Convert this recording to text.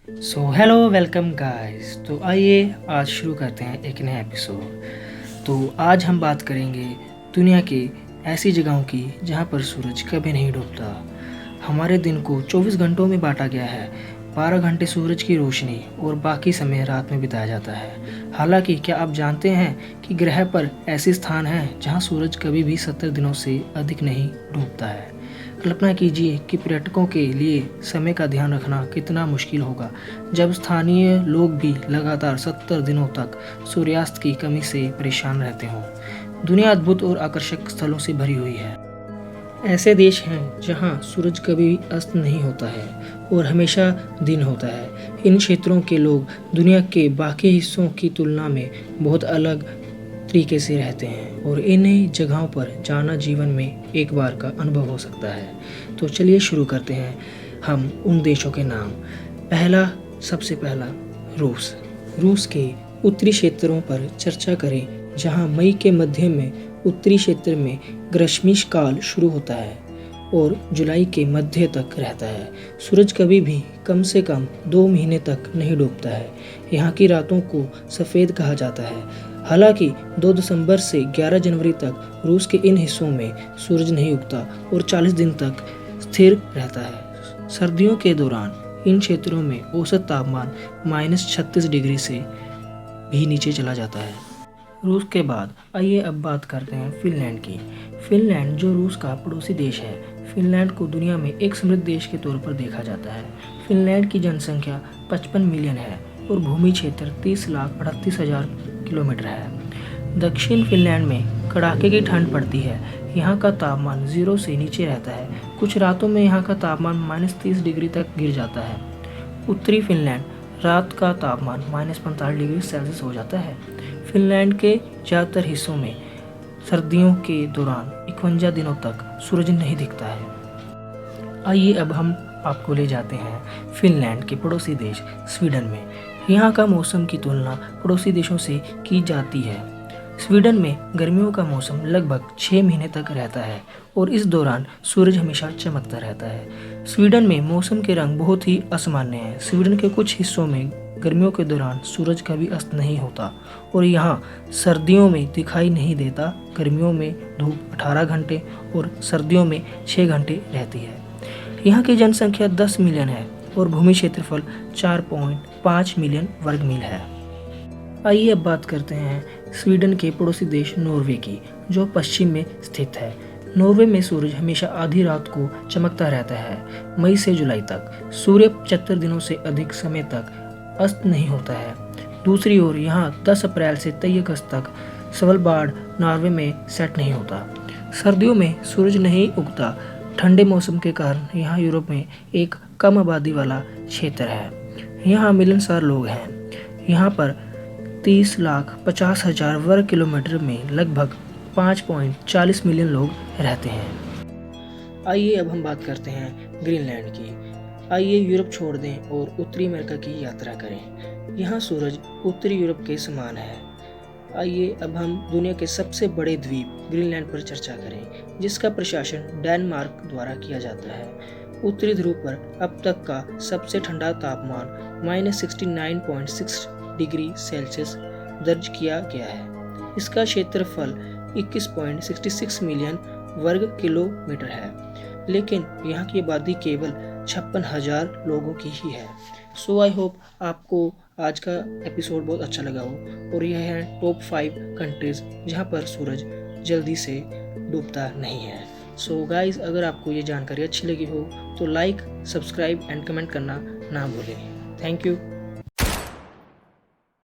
So hello welcome guys. तो आइए आज शुरू करते हैं एक नया एपिसोड। तो आज हम बात करेंगे दुनिया की ऐसी जगहों की जहां पर सूरज कभी नहीं डूबता। हमारे दिन को 24 घंटों में बांटा गया है। 12 घंटे सूरज की रोशनी और बाकी समय रात में बिताया जाता है। हालांकि क्या आप जानते हैं कि ग्रह पर ऐसे स्थान हैं जहां सूरज कभी भी 70 दिनों से अधिक नहीं डूबता है। कल्पना कीजिए कि पर्यटकों के लिए समय का ध्यान रखना कितना मुश्किल होगा जब स्थानीय लोग भी लगातार 70 दिनों तक सूर्यास्त की कमी से परेशान रहते हों। दुनिया अद्भुत और आकर्षक स्थलों से भरी हुई है। ऐसे देश हैं जहां सूरज कभी अस्त नहीं होता है और हमेशा दिन होता है। इन क्षेत्रों के लोग दुनिया के बाकी हिस्सों की तुलना में बहुत अलग तरीके से रहते हैं और इन्हीं जगहों पर जाना जीवन में एक बार का अनुभव हो सकता है। तो चलिए शुरू करते हैं हम उन देशों के नाम। सबसे पहला रूस। रूस के उत्तरी क्षेत्रों पर चर्चा करें जहां मई के मध्य में उत्तरी क्षेत्र में ग्रीष्मकाल शुरू होता है और जुलाई के मध्य तक रहता है। सूरज कभी भी कम से कम 2 महीने तक नहीं डूबता है। यहाँ की रातों को सफ़ेद कहा जाता है। हालांकि 2 दिसंबर से 11 जनवरी तक रूस के इन हिस्सों में सूरज नहीं उगता और 40 दिन तक स्थिर रहता है। सर्दियों के दौरान इन क्षेत्रों में औसत तापमान -36 डिग्री से भी नीचे चला जाता है। रूस के बाद आइए अब बात करते हैं फिनलैंड की। फिनलैंड जो रूस का पड़ोसी देश है। फिनलैंड को दुनिया में एक समृद्ध देश के तौर पर देखा जाता है। फिनलैंड की जनसंख्या 55 मिलियन है और भूमि क्षेत्र 30,38,000 किलोमीटर है। दक्षिण फिनलैंड में कड़ाके की ठंड पड़ती है। यहाँ का तापमान 0 से नीचे रहता है। कुछ रातों में यहाँ का तापमान -30 डिग्री तक गिर जाता है। उत्तरी फिनलैंड रात का तापमान -45 डिग्री सेल्सियस हो जाता है। फिनलैंड के ज़्यादातर हिस्सों में सर्दियों के दौरान 51 दिनों तक सूरज नहीं दिखता है। आइए अब हम आपको ले जाते हैं फिनलैंड के पड़ोसी देश स्वीडन में। यहाँ का मौसम की तुलना पड़ोसी देशों से की जाती है। स्वीडन में गर्मियों का मौसम लगभग 6 महीने तक रहता है और इस दौरान सूरज हमेशा चमकता रहता है। स्वीडन में मौसम के रंग बहुत ही असामान्य हैं। स्वीडन के कुछ हिस्सों में गर्मियों के दौरान सूरज कभी अस्त नहीं होता और यहाँ सर्दियों में दिखाई नहीं देता। गर्मियों में धूप 18 घंटे और सर्दियों में 6 घंटे रहती है। यहाँ की जनसंख्या 10 मिलियन है और भूमि क्षेत्रफल 4.5 मिलियन वर्ग मील है। आइए अब बात करते हैं स्वीडन के पड़ोसी देश नॉर्वे की, जो पश्चिम में स्थित है। नॉर्वे में सूरज हमेशा आधी रात को चमकता रहता है। मई से जुलाई तक सूर्य 75 दिनों से अधिक समय तक अस्त नहीं होता है। दूसरी ओर यहाँ 10 अप्रैल से 23 अगस्त तक स्valbard नॉर्वे में सेट नहीं होता। सर्दियों में सूरज नहीं उगता। ठंडे मौसम के कारण यहाँ यूरोप में एक कम आबादी वाला क्षेत्र है। यहाँ मिलनसार लोग हैं। यहाँ पर 30,50,000 वर्ग किलोमीटर में लगभग 5.40 मिलियन लोग रहते हैं। आइए अब हम बात करते हैं ग्रीनलैंड की। आइए यूरोप छोड़ दें और उत्तरी अमेरिका की यात्रा करें। यहाँ सूरज उत्तरी यूरोप के समान है। आइए अब हम दुनिया के सबसे बड़े द्वीप ग्रीनलैंड पर चर्चा करें, जिसका प्रशासन डेनमार्क द्वारा किया जाता है। उत्तरी ध्रुव पर अब तक का सबसे ठंडा तापमान -69.6 डिग्री सेल्सियस दर्ज किया गया है। इसका क्षेत्रफल 21.66 मिलियन वर्ग किलोमीटर है, लेकिन यहाँ की आबादी केवल 56,000 लोगों की ही है। सो आई होप आपको आज का एपिसोड बहुत अच्छा लगा हो और यह है टॉप 5 कंट्रीज जहाँ पर सूरज जल्दी से डूबता नहीं है। सो गाइज, अगर आपको ये जानकारी अच्छी लगी हो तो लाइक, सब्सक्राइब एंड कमेंट करना ना भूलें। Thank you.